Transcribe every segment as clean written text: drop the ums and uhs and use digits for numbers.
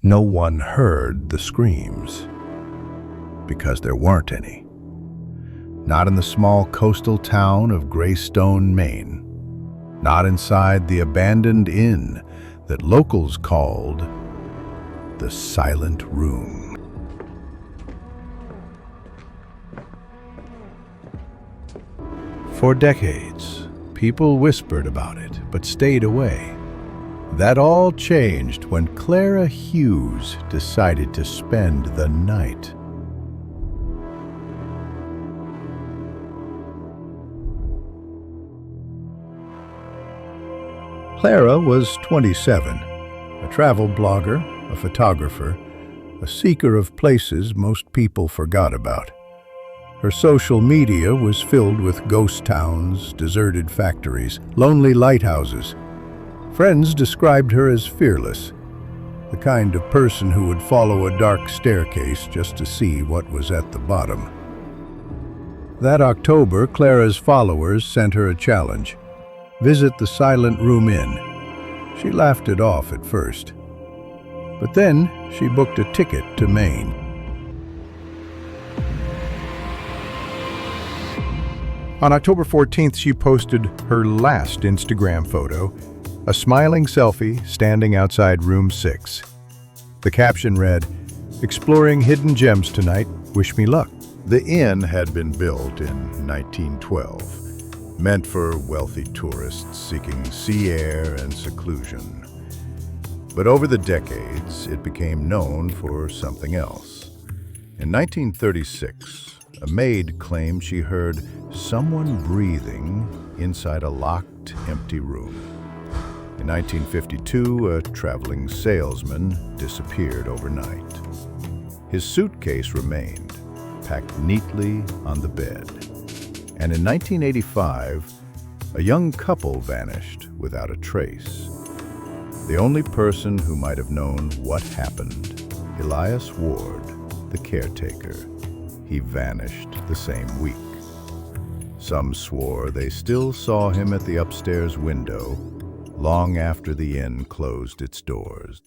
No one heard the screams, because there weren't any. Not in the small coastal town of Greystone, Maine. Not inside the abandoned inn that locals called the Silent Room. For decades, people whispered about it, but stayed away. That all changed when Clara Hughes decided to spend the night. Clara was 27, a travel blogger, a photographer, a seeker of places most people forgot about. Her social media was filled with ghost towns, deserted factories, lonely lighthouses. Friends described her as fearless, the kind of person who would follow a dark staircase just to see what was at the bottom. That October, Clara's followers sent her a challenge: visit the Silent Room Inn. She laughed it off at first, but then she booked a ticket to Maine. On October 14th, she posted her last Instagram photo, a smiling selfie standing outside room 6. The caption read, "Exploring hidden gems tonight, wish me luck." The inn had been built in 1912, meant for wealthy tourists seeking sea air and seclusion. But over the decades, it became known for something else. In 1936, a maid claimed she heard someone breathing inside a locked, empty room. In 1952, a traveling salesman disappeared overnight. His suitcase remained, packed neatly on the bed. And in 1985, a young couple vanished without a trace. The only person who might have known what happened, Elias Ward, the caretaker. He vanished the same week. Some swore they still saw him at the upstairs window long after the inn closed its doors.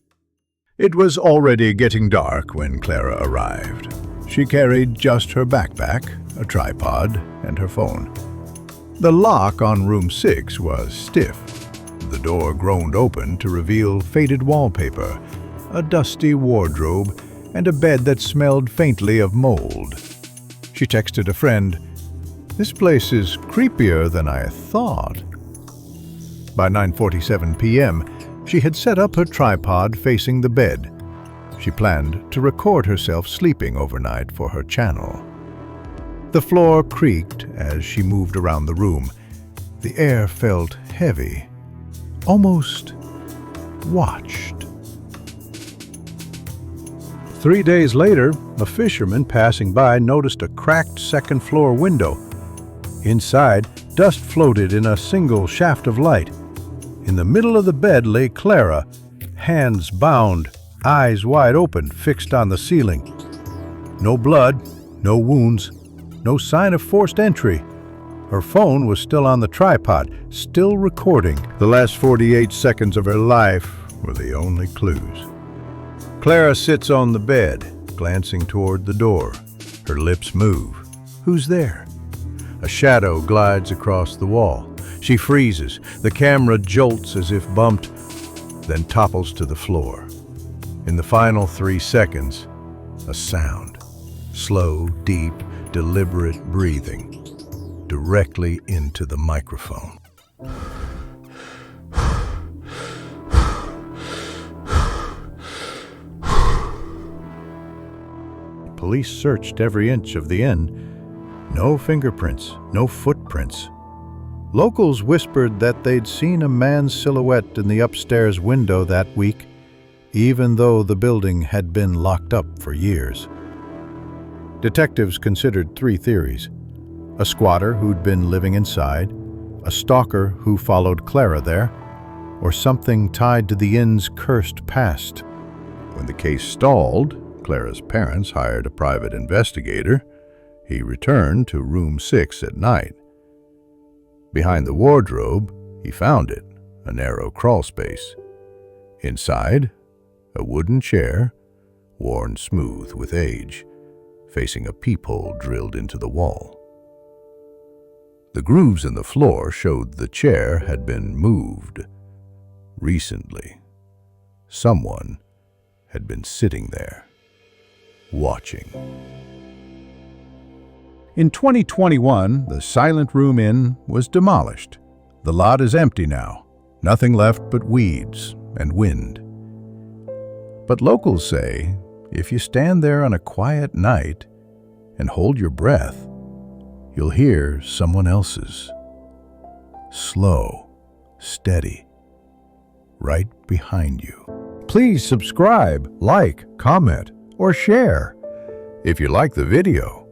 It was already getting dark when Clara arrived. She carried just her backpack, a tripod, and her phone. The lock on room 6 was stiff. The door groaned open to reveal faded wallpaper, a dusty wardrobe, and a bed that smelled faintly of mold. She texted a friend, "This place is creepier than I thought." By 9:47 p.m., she had set up her tripod facing the bed. She planned to record herself sleeping overnight for her channel. The floor creaked as she moved around the room. The air felt heavy, almost watched. 3 days later, a fisherman passing by noticed a cracked second-floor window. Inside, dust floated in a single shaft of light. In the middle of the bed lay Clara, hands bound, eyes wide open, fixed on the ceiling. No blood, no wounds, no sign of forced entry. Her phone was still on the tripod, still recording. The last 48 seconds of her life were the only clues. Clara sits on the bed, glancing toward the door. Her lips move. Who's there? A shadow glides across the wall. She freezes. The camera jolts as if bumped, then topples to the floor. In the final 3 seconds, a sound. Slow, deep, deliberate breathing, directly into the microphone. Police searched every inch of the inn. No fingerprints, no footprints. Locals whispered that they'd seen a man's silhouette in the upstairs window that week, even though the building had been locked up for years. Detectives considered 3 theories: a squatter who'd been living inside, a stalker who followed Clara there, or something tied to the inn's cursed past. When the case stalled, Clara's parents hired a private investigator. He returned to room 6 at night. Behind the wardrobe, he found it, a narrow crawl space. Inside, A wooden chair, worn smooth with age, facing a peephole drilled into the wall. The grooves in the floor showed the chair had been moved recently. Someone had been sitting there, watching. In 2021, the Silent Room Inn was demolished. The lot is empty now, nothing left but weeds and wind. But locals say, if you stand there on a quiet night and hold your breath, you'll hear someone else's. Slow, steady, right behind you. Please subscribe, like, comment, or share. If you like the video,